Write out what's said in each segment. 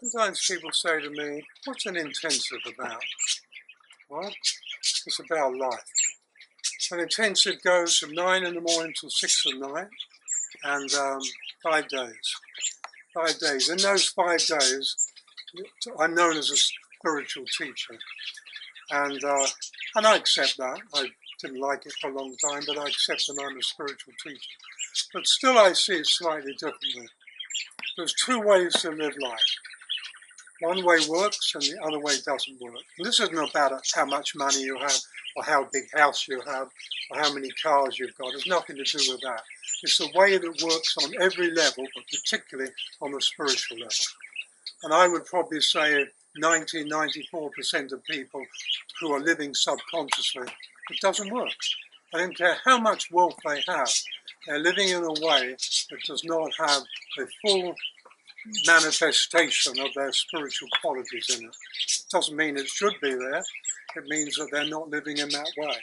Sometimes people say to me, what's an intensive about? Well, it's about life. An intensive goes from 9 in the morning till 6 at night, and 5 days. 5 days. In those 5 days, I'm known as a spiritual teacher, and I accept that. I didn't like it for a long time, but I accept that I'm a spiritual teacher. But still I see it slightly differently. There's 2 ways to live life. One way works and the other way doesn't work. And this isn't about how much money you have, or how big house you have, or how many cars you've got. It's nothing to do with that. It's the way that works on every level, but particularly on the spiritual level. And I would probably say 90–94% of people who are living subconsciously, it doesn't work. I don't care how much wealth they have, they're living in a way that does not have the full manifestation of their spiritual qualities in it. It doesn't mean it should be there, it means that they're not living in that way.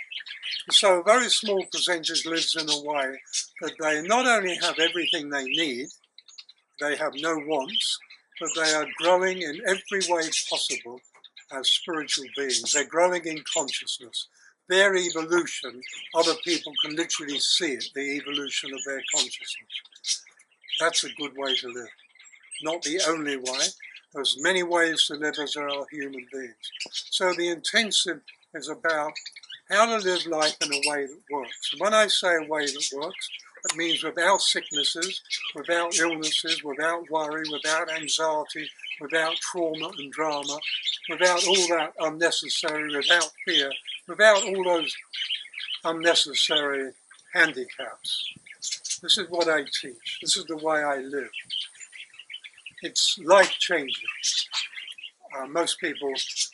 And so a very small percentage lives in a way that they not only have everything they need, they have no wants, but they are growing in every way possible as spiritual beings. They're growing in consciousness. Their evolution, other people can literally see it, the evolution of their consciousness. That's a good way to live. Not the only way. There's many ways to live as there are human beings. So the intensive is about how to live life in a way that works. And when I say a way that works, it means without sicknesses, without illnesses, without worry, without anxiety, without trauma and drama, without all that unnecessary, without fear, without all those unnecessary handicaps. This is what I teach. This is the way I live. It's life-changing. Most people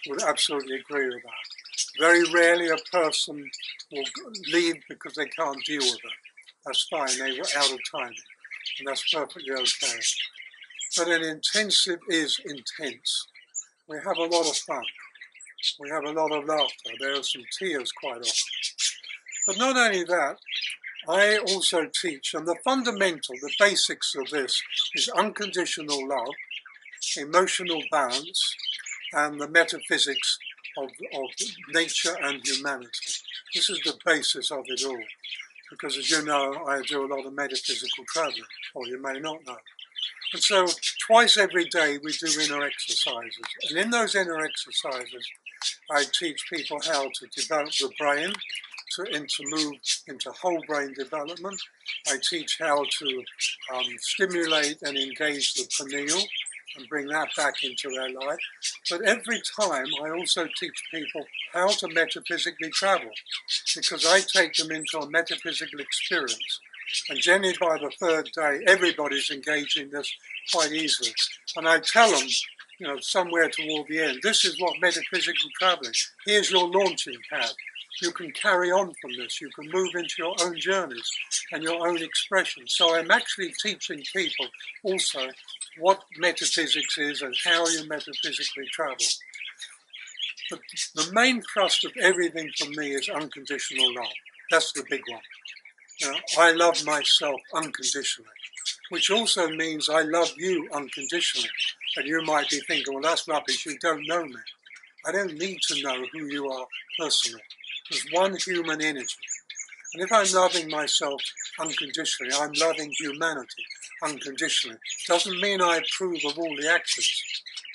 would absolutely agree with that. Very rarely a person will leave because they can't deal with it. That's fine, they were out of timing, and that's perfectly okay. But an intensive is intense. We have a lot of fun. We have a lot of laughter. There are some tears quite often. But not only that, I also teach, and the fundamental, the basics of this is unconditional love, emotional balance, and the metaphysics of nature and humanity. This is the basis of it all. Because as you know, I do a lot of metaphysical traveling, or you may not know. And so twice every day we do inner exercises. And in those inner exercises, I teach people how to develop the brain, to move into whole brain development. I teach how to stimulate and engage the pineal and bring that back into their life. But every time I also teach people how to metaphysically travel, because I take them into a metaphysical experience. And generally by the 3rd day, everybody's engaging this quite easily. And I tell them, somewhere toward the end, this is what metaphysical traveling, here's your launching pad. You can carry on from this. You can move into your own journeys and your own expression. So I'm actually teaching people also what metaphysics is and how you metaphysically travel. But the main thrust of everything for me is unconditional love. That's the big one. I love myself unconditionally, which also means I love you unconditionally. And you might be thinking, well, that's rubbish. You don't know me. I don't need to know who you are personally. There's one human energy. And if I'm loving myself unconditionally, I'm loving humanity unconditionally. Doesn't mean I approve of all the actions.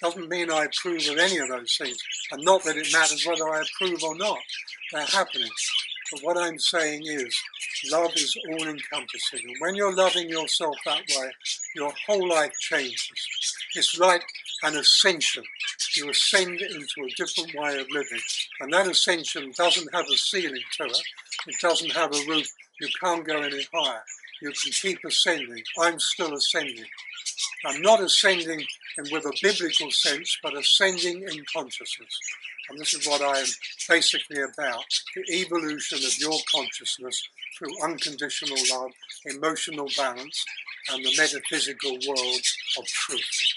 Doesn't mean I approve of any of those things. And not that it matters whether I approve or not. They're happening. But what I'm saying is, love is all-encompassing. And when you're loving yourself that way, your whole life changes. It's like an ascension. You ascend into a different way of living. And that ascension doesn't have a ceiling to it. It doesn't have a roof. You can't go any higher. You can keep ascending. I'm still ascending. I'm not ascending with a biblical sense, but ascending in consciousness. And this is what I am basically about, the evolution of your consciousness through unconditional love, emotional balance, and the metaphysical world of truth.